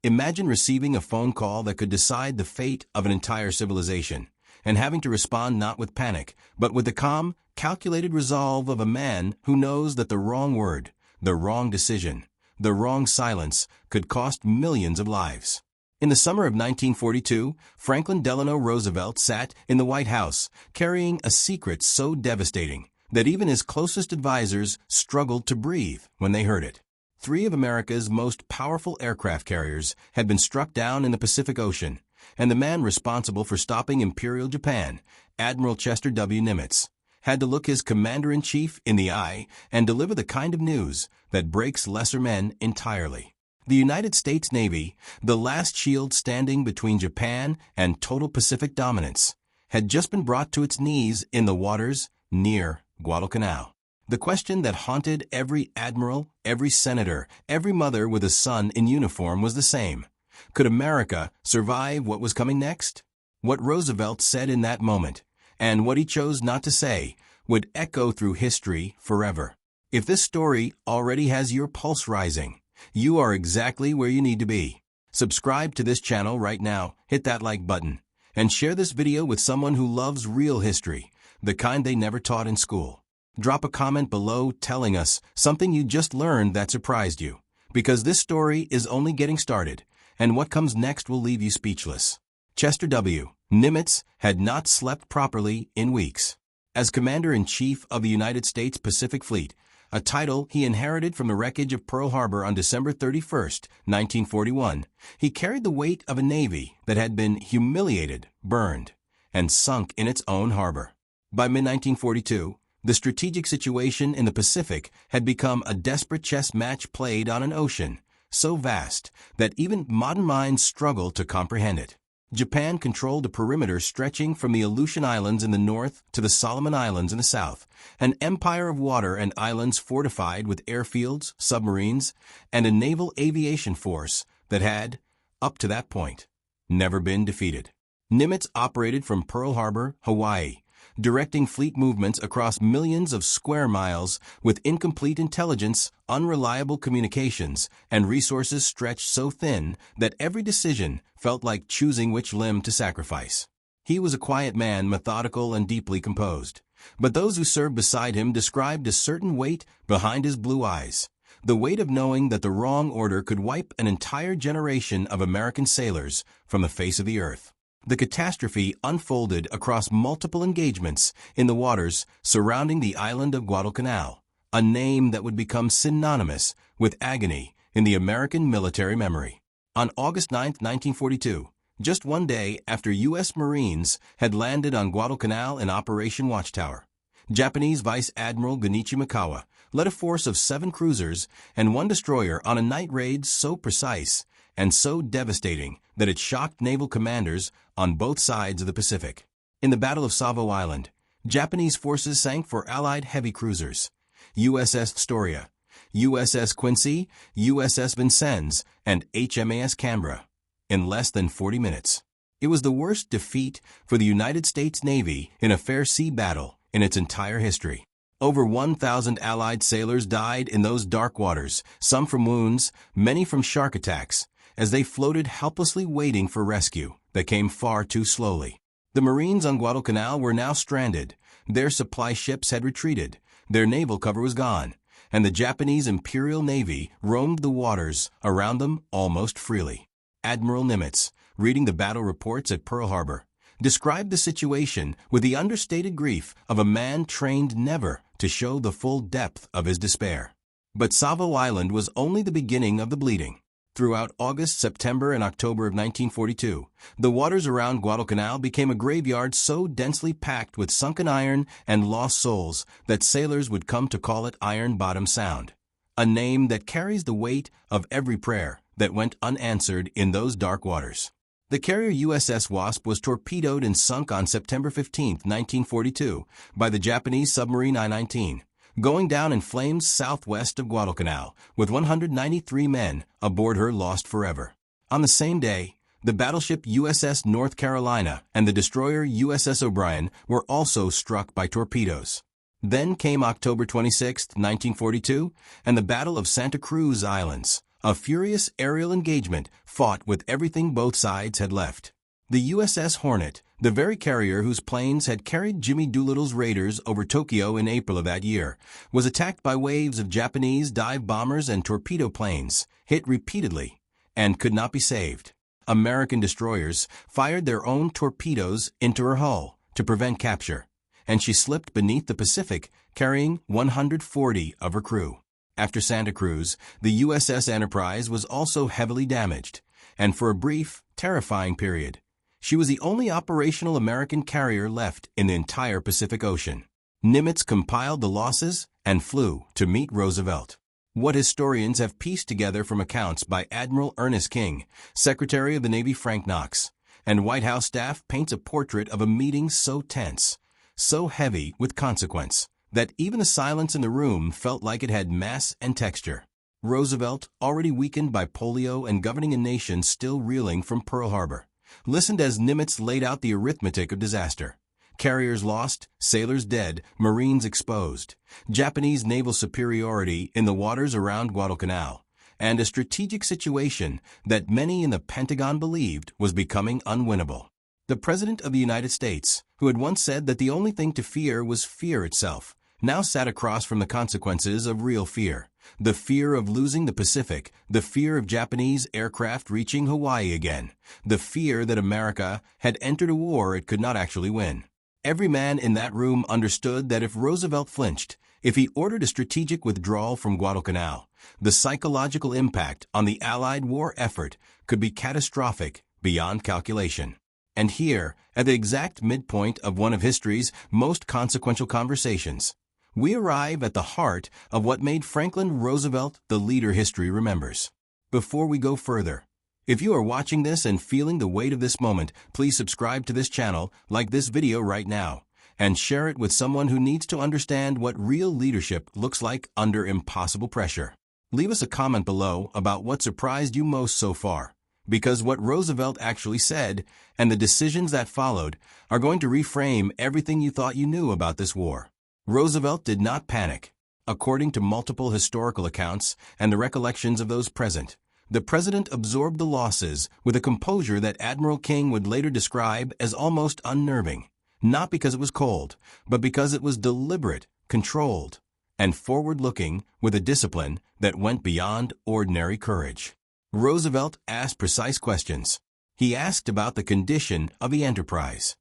Imagine receiving a phone call that could decide the fate of an entire civilization, and having to respond not with panic, but with the calm, calculated resolve of a man who knows that the wrong word, the wrong decision, the wrong silence could cost millions of lives. In the summer of 1942, Franklin Delano Roosevelt sat in the White House, carrying a secret so devastating that even his closest advisors struggled to breathe when they heard it. 3 of America's most powerful aircraft carriers had been struck down in the Pacific Ocean, and the man responsible for stopping Imperial Japan, Admiral Chester W. Nimitz, had to look his commander-in-chief in the eye and deliver the kind of news that breaks lesser men entirely. The United States Navy, the last shield standing between Japan and total Pacific dominance, had just been brought to its knees in the waters near Guadalcanal. The question that haunted every admiral, every senator, every mother with a son in uniform was the same. Could America survive what was coming next? What Roosevelt said in that moment, and what he chose not to say, would echo through history forever. If this story already has your pulse rising, you are exactly where you need to be. Subscribe to this channel right now, hit that like button, and share this video with someone who loves real history, the kind they never taught in school. Drop a comment below telling us something you just learned that surprised you, because this story is only getting started, and what comes next will leave you speechless. Chester W. Nimitz had not slept properly in weeks. As Commander-in-Chief of the United States Pacific Fleet, a title he inherited from the wreckage of Pearl Harbor on December 31, 1941, he carried the weight of a Navy that had been humiliated, burned, and sunk in its own harbor. By mid-1942, the strategic situation in the Pacific had become a desperate chess match played on an ocean so vast that even modern minds struggle to comprehend it. Japan controlled a perimeter stretching from the Aleutian Islands in the north to the Solomon Islands in the south, an empire of water and islands fortified with airfields, submarines, and a naval aviation force that had, up to that point, never been defeated. Nimitz operated from Pearl Harbor, Hawaii, directing fleet movements across millions of square miles with incomplete intelligence, unreliable communications, and resources stretched so thin that every decision felt like choosing which limb to sacrifice. He was a quiet man, methodical and deeply composed, but those who served beside him described a certain weight behind his blue eyes, the weight of knowing that the wrong order could wipe an entire generation of American sailors from the face of the earth. The catastrophe unfolded across multiple engagements in the waters surrounding the island of Guadalcanal, a name that would become synonymous with agony in the American military memory. On August 9, 1942, just one day after U.S. Marines had landed on Guadalcanal in Operation Watchtower, Japanese Vice Admiral Gunichi Mikawa led a force of 7 cruisers and 1 destroyer on a night raid so precise and so devastating that it shocked naval commanders on both sides of the Pacific. In the Battle of Savo Island, Japanese forces sank 4 Allied heavy cruisers, USS Storia, USS Quincy, USS Vincennes, and HMAS Canberra, in less than 40 minutes. It was the worst defeat for the United States Navy in a fair sea battle in its entire history. Over 1,000 Allied sailors died in those dark waters, some from wounds, many from shark attacks, as they floated helplessly waiting for rescue that came far too slowly. The Marines on Guadalcanal were now stranded. Their supply ships had retreated, their naval cover was gone, and the Japanese Imperial Navy roamed the waters around them almost freely. Admiral Nimitz, reading the battle reports at Pearl Harbor, described the situation with the understated grief of a man trained never to show the full depth of his despair. But Savo Island was only the beginning of the bleeding. Throughout August, September, and October of 1942, the waters around Guadalcanal became a graveyard so densely packed with sunken iron and lost souls that sailors would come to call it Iron Bottom Sound, a name that carries the weight of every prayer that went unanswered in those dark waters. The carrier USS Wasp was torpedoed and sunk on September 15, 1942, by the Japanese submarine I-19. Going down in flames southwest of Guadalcanal, with 193 men aboard her lost forever. On the same day, the battleship USS North Carolina and the destroyer USS O'Brien were also struck by torpedoes. Then came October 26, 1942, and the Battle of Santa Cruz Islands, A furious aerial engagement fought with everything both sides had left. The USS Hornet, the very carrier whose planes had carried Jimmy Doolittle's raiders over Tokyo in April of that year, was attacked by waves of Japanese dive bombers and torpedo planes, hit repeatedly, and could not be saved. American destroyers fired their own torpedoes into her hull to prevent capture, and she slipped beneath the Pacific, carrying 140 of her crew. After Santa Cruz, the USS Enterprise was also heavily damaged, and for a brief, terrifying period, she was the only operational American carrier left in the entire Pacific Ocean. Nimitz compiled the losses and flew to meet Roosevelt. What historians have pieced together from accounts by Admiral Ernest King, Secretary of the Navy Frank Knox, and White House staff paints a portrait of a meeting so tense, so heavy with consequence, that even the silence in the room felt like it had mass and texture. Roosevelt, already weakened by polio and governing a nation still reeling from Pearl Harbor, listened as Nimitz laid out the arithmetic of disaster. Carriers lost, sailors dead, Marines exposed, Japanese naval superiority in the waters around Guadalcanal, and a strategic situation that many in the Pentagon believed was becoming unwinnable. The President of the United States, who had once said that the only thing to fear was fear itself, now sat across from the consequences of real fear. The fear of losing the Pacific, the fear of Japanese aircraft reaching Hawaii again, the fear that America had entered a war it could not actually win. Every man in that room understood that if Roosevelt flinched, if he ordered a strategic withdrawal from Guadalcanal, the psychological impact on the Allied war effort could be catastrophic beyond calculation. And here, at the exact midpoint of one of history's most consequential conversations, we arrive at the heart of what made Franklin Roosevelt the leader history remembers. Before we go further, if you are watching this and feeling the weight of this moment, please subscribe to this channel, like this video right now, and share it with someone who needs to understand what real leadership looks like under impossible pressure. Leave us a comment below about what surprised you most so far, because what Roosevelt actually said and the decisions that followed are going to reframe everything you thought you knew about this war. Roosevelt did not panic. According to multiple historical accounts and the recollections of those present, the president absorbed the losses with a composure that Admiral King would later describe as almost unnerving, not because it was cold, but because it was deliberate, controlled, and forward-looking with a discipline that went beyond ordinary courage. Roosevelt asked precise questions. He asked about the condition of the Enterprise.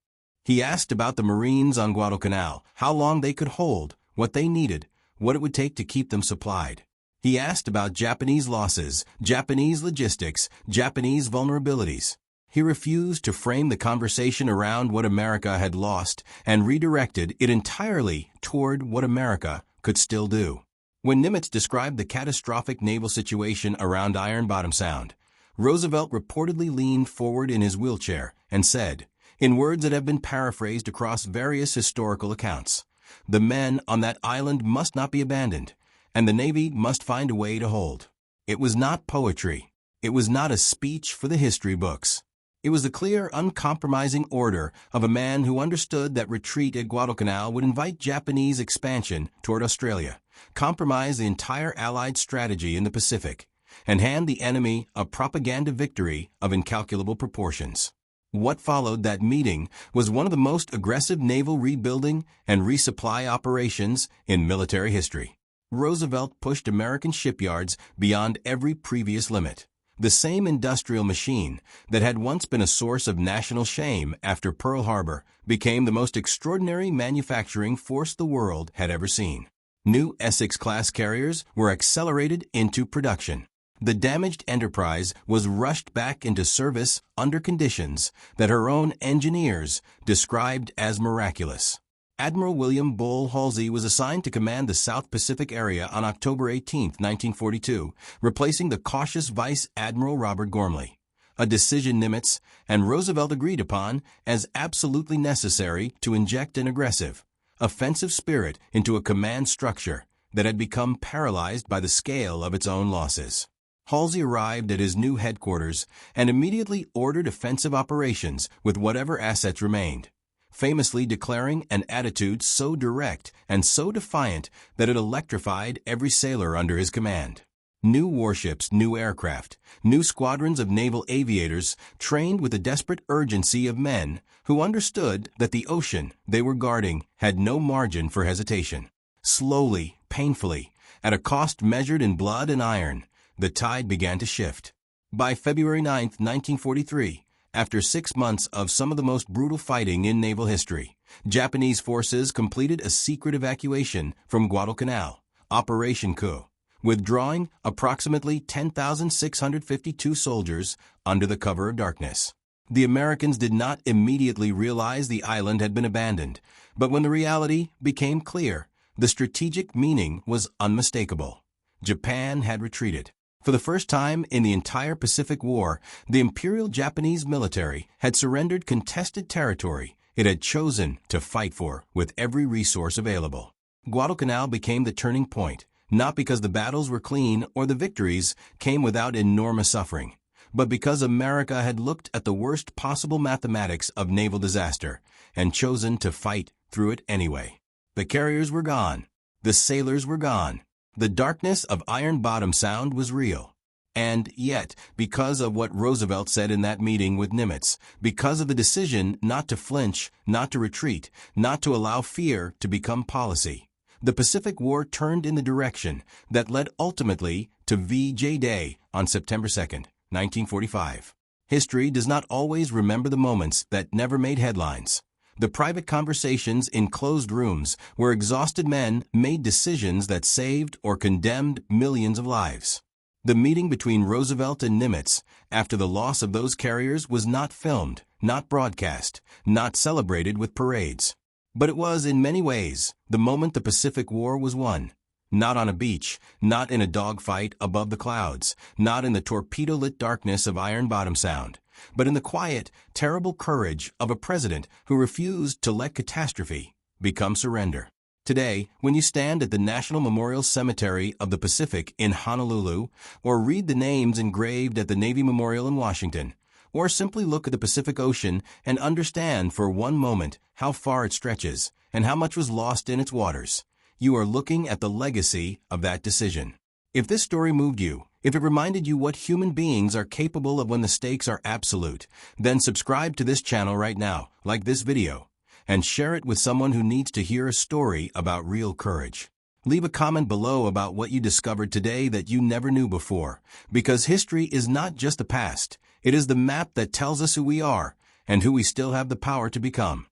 He asked about the Marines on Guadalcanal, how long they could hold, what they needed, what it would take to keep them supplied. He asked about Japanese losses, Japanese logistics, Japanese vulnerabilities. He refused to frame the conversation around what America had lost and redirected it entirely toward what America could still do. When Nimitz described the catastrophic naval situation around Iron Bottom Sound, Roosevelt reportedly leaned forward in his wheelchair and said, in words that have been paraphrased across various historical accounts, "The men on that island must not be abandoned, and the Navy must find a way to hold." It was not poetry. It was not a speech for the history books. It was the clear, uncompromising order of a man who understood that retreat at Guadalcanal would invite Japanese expansion toward Australia, compromise the entire Allied strategy in the Pacific, and hand the enemy a propaganda victory of incalculable proportions. What followed that meeting was one of the most aggressive naval rebuilding and resupply operations in military history. Roosevelt pushed American shipyards beyond every previous limit. The same industrial machine that had once been a source of national shame after Pearl Harbor became the most extraordinary manufacturing force the world had ever seen. New Essex-class carriers were accelerated into production. The damaged Enterprise was rushed back into service under conditions that her own engineers described as miraculous. Admiral William Bull Halsey was assigned to command the South Pacific area on October 18, 1942, replacing the cautious Vice Admiral Robert Gormley, a decision Nimitz and Roosevelt agreed upon as absolutely necessary to inject an aggressive, offensive spirit into a command structure that had become paralyzed by the scale of its own losses. Halsey arrived at his new headquarters and immediately ordered offensive operations with whatever assets remained, famously declaring an attitude so direct and so defiant that it electrified every sailor under his command. New warships, new aircraft, new squadrons of naval aviators trained with the desperate urgency of men who understood that the ocean they were guarding had no margin for hesitation. Slowly, painfully, at a cost measured in blood and iron, the tide began to shift. By February 9, 1943, after 6 months of some of the most brutal fighting in naval history, Japanese forces completed a secret evacuation from Guadalcanal, Operation Coup, withdrawing approximately 10,652 soldiers under the cover of darkness. The Americans did not immediately realize the island had been abandoned, but when the reality became clear, the strategic meaning was unmistakable. Japan had retreated. For the first time in the entire Pacific War, the Imperial Japanese military had surrendered contested territory it had chosen to fight for with every resource available. Guadalcanal became the turning point, not because the battles were clean or the victories came without enormous suffering, but because America had looked at the worst possible mathematics of naval disaster and chosen to fight through it anyway. The carriers were gone. The sailors were gone. The darkness of Iron Bottom Sound was real. And yet, because of what Roosevelt said in that meeting with Nimitz, because of the decision not to flinch, not to retreat, not to allow fear to become policy, the Pacific War turned in the direction that led ultimately to VJ Day on September 2, 1945. History does not always remember the moments that never made headlines. The private conversations in closed rooms where exhausted men made decisions that saved or condemned millions of lives. The meeting between Roosevelt and Nimitz after the loss of those carriers was not filmed, not broadcast, not celebrated with parades. But it was, in many ways, the moment the Pacific War was won. Not on a beach, not in a dogfight above the clouds, not in the torpedo-lit darkness of Iron Bottom Sound, but in the quiet, terrible courage of a president who refused to let catastrophe become surrender. Today, when you stand at the National Memorial Cemetery of the Pacific in Honolulu, or read the names engraved at the Navy Memorial in Washington, or simply look at the Pacific Ocean and understand for one moment how far it stretches and how much was lost in its waters, you are looking at the legacy of that decision. If this story moved you, if it reminded you what human beings are capable of when the stakes are absolute, then subscribe to this channel right now, like this video, and share it with someone who needs to hear a story about real courage. Leave a comment below about what you discovered today that you never knew before, because history is not just the past, it is the map that tells us who we are and who we still have the power to become.